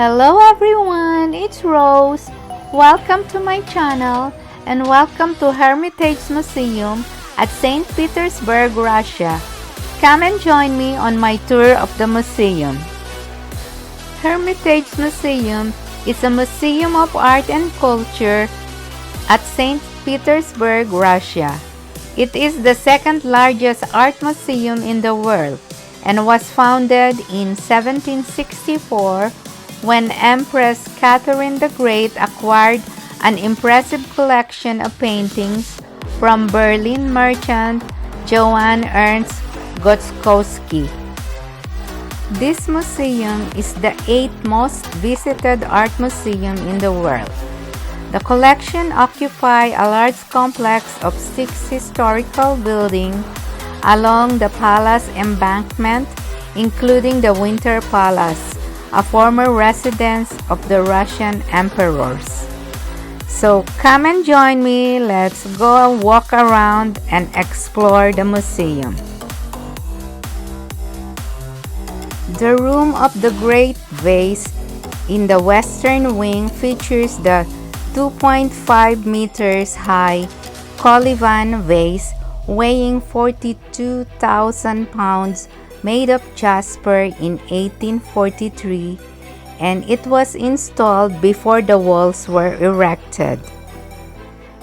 Hello everyone, it's Rose. Welcome to my channel and welcome to Hermitage Museum at St. Petersburg, Russia. Come and join me on my tour of the museum. Hermitage Museum is a museum of art and culture at St. Petersburg, Russia. It is the second largest art museum in the world and was founded in 1764 when Empress Catherine the Great acquired an impressive collection of paintings from Berlin merchant Johann Ernst Gotskowski. This museum is the 8th most visited art museum in the world. The collection occupies a large complex of 6 historical buildings along the palace embankment, including the Winter Palace, a former residence of the Russian emperors. So come and join me, let's go walk around and explore the museum. The room of the Great Vase in the western wing features the 2.5 meters high KOLYVAN vase weighing 42,000 pounds, made of jasper in 1843, and it was installed before the walls were erected.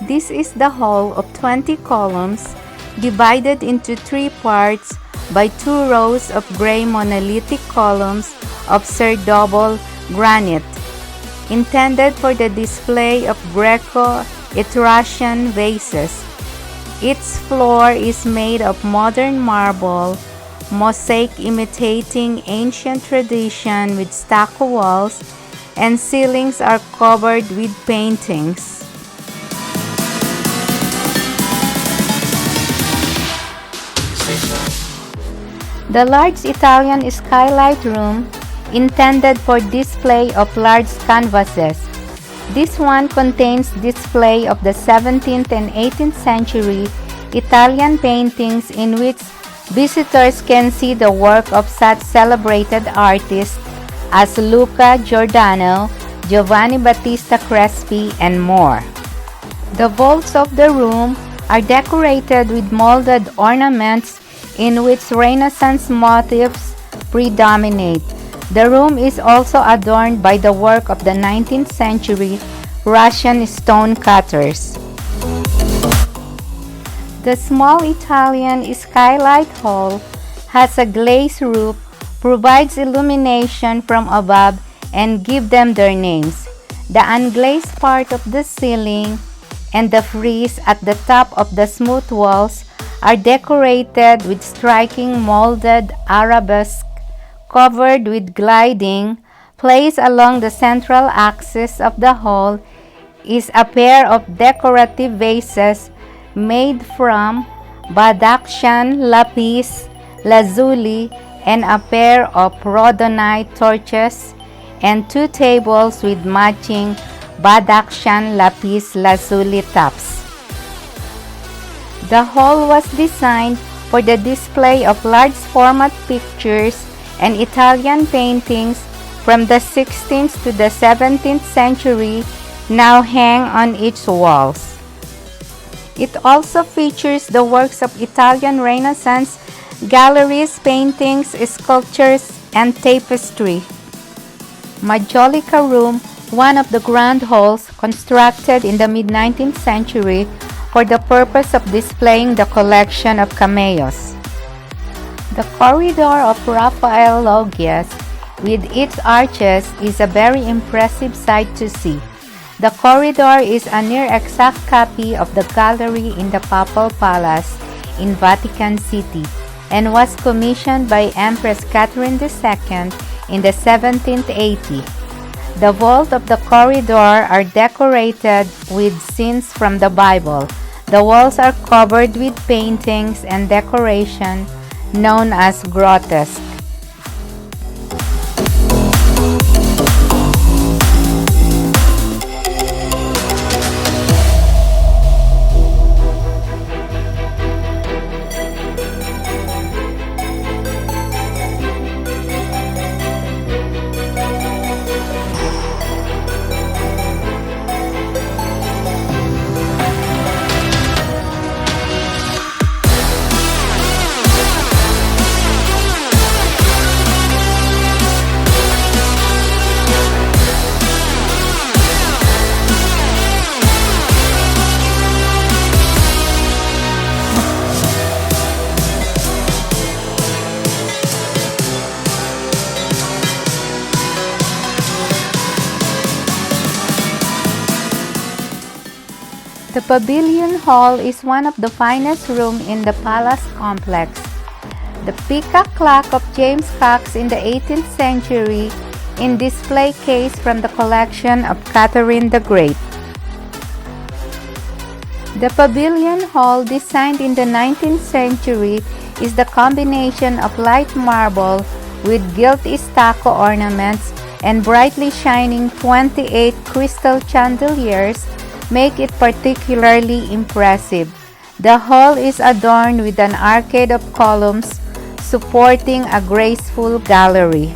This is the hall of 20 columns divided into 3 parts by 2 rows of gray monolithic columns of SERDOBOL granite, intended for the display of GREACO Etruscan vases. Its floor is made of modern marble mosaic imitating ancient tradition with stucco walls, and ceilings are covered with paintings. The large Italian Skylight room, intended for display of large canvases. This one contains display of the 17th and 18th century Italian paintings in which visitors can see the work of such celebrated artists as Luca Giordano, Giovanni Battista Crespi, and more. The vaults of the room are decorated with molded ornaments in which Renaissance motifs predominate. The room is also adorned by the work of the 19th century Russian stone cutters. The small Italian Skylight Hall has a glazed roof, provides illumination from above, and give them their names. The unglazed part of the ceiling and the frieze at the top of the smooth walls are decorated with striking molded arabesque covered with gilding. Placed along the central axis of the hall is a pair of decorative vases made from Badakhshan lapis lazuli and a pair of rhodonite torches and 2 tables with matching Badakhshan lapis lazuli tops. The hall was designed for the display of large format pictures and Italian paintings from the 16th to the 17th century now hang on its walls. It also features the works of Italian Renaissance galleries, paintings, sculptures, and tapestry. Majolica Room, one of the grand halls constructed in the mid-19th century for the purpose of displaying the collection of cameos. The corridor of RAPHAEL Loggias with its arches is a very impressive sight to see. The corridor is a near exact copy of the gallery in the Papal Palace in Vatican City and was commissioned by Empress Catherine II in the 1780. The vault of the corridor are decorated with scenes from the Bible. The walls are covered with paintings and decoration known as grotesque. The Pavilion Hall is one of the finest rooms in the palace complex. The peacock clock of James Cox in the 18th century in display case from the collection of Catherine the Great. The Pavilion Hall, designed in the 19th century, is the combination of light marble with gilt stucco ornaments and brightly shining 28 crystal chandeliers make it particularly impressive. The hall is adorned with an arcade of columns supporting a graceful gallery.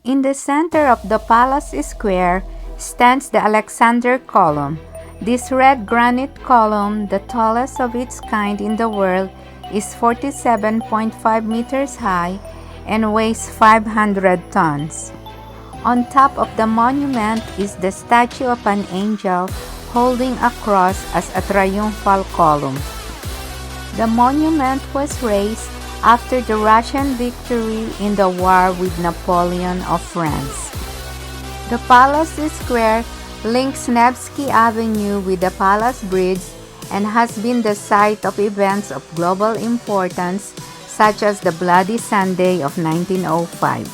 In the center of the palace square stands the Alexander column. This red granite column, the tallest of its kind in the world, is 47.5 meters high and weighs 500 tons. On top of the monument is the statue of an angel holding a cross as a triumphal column. The monument was raised after the Russian victory in the war with Napoleon of France. The Palace Square links Nevsky Avenue with the Palace Bridge and has been the site of events of global importance such as the Bloody Sunday of 1905.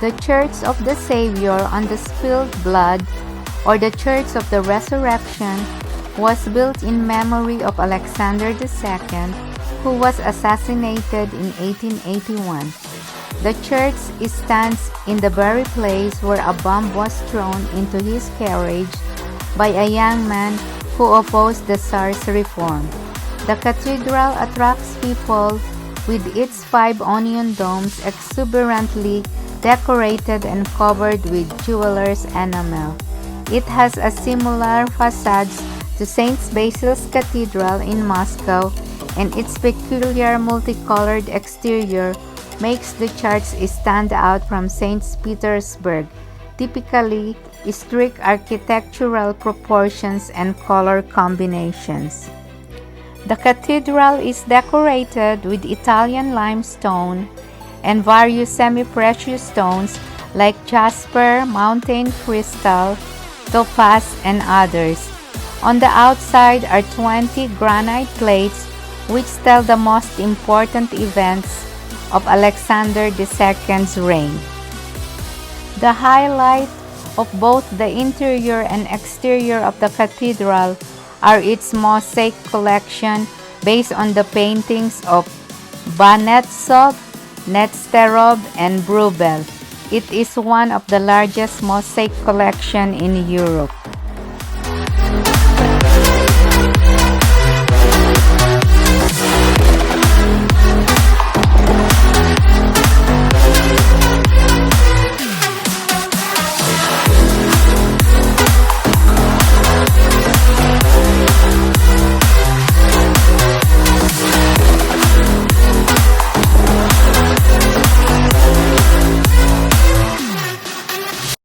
The Church of the Savior on the Spilled Blood, or the Church of the Resurrection, was built in memory of Alexander II, who was assassinated in 1881. The church stands in the very place where a bomb was thrown into his carriage by a young man who opposed the Tsar's reform. The cathedral attracts people with its 5 onion domes exuberantly decorated and covered with jeweler's enamel. It has a similar facade to St. Basil's Cathedral in Moscow, and its peculiar multicolored exterior makes the church stand out from St. Petersburg, typically strict architectural proportions and color combinations. The cathedral is decorated with Italian limestone and various semi-precious stones like jasper, mountain crystal, topaz, and others. On the outside are 20 granite plates which tell the most important events of Alexander II's reign. The highlight of both the interior and exterior of the cathedral are its mosaic collection based on the paintings of Banetsov, Nesterov, and Brubel. It is one of the largest mosaic collection in Europe.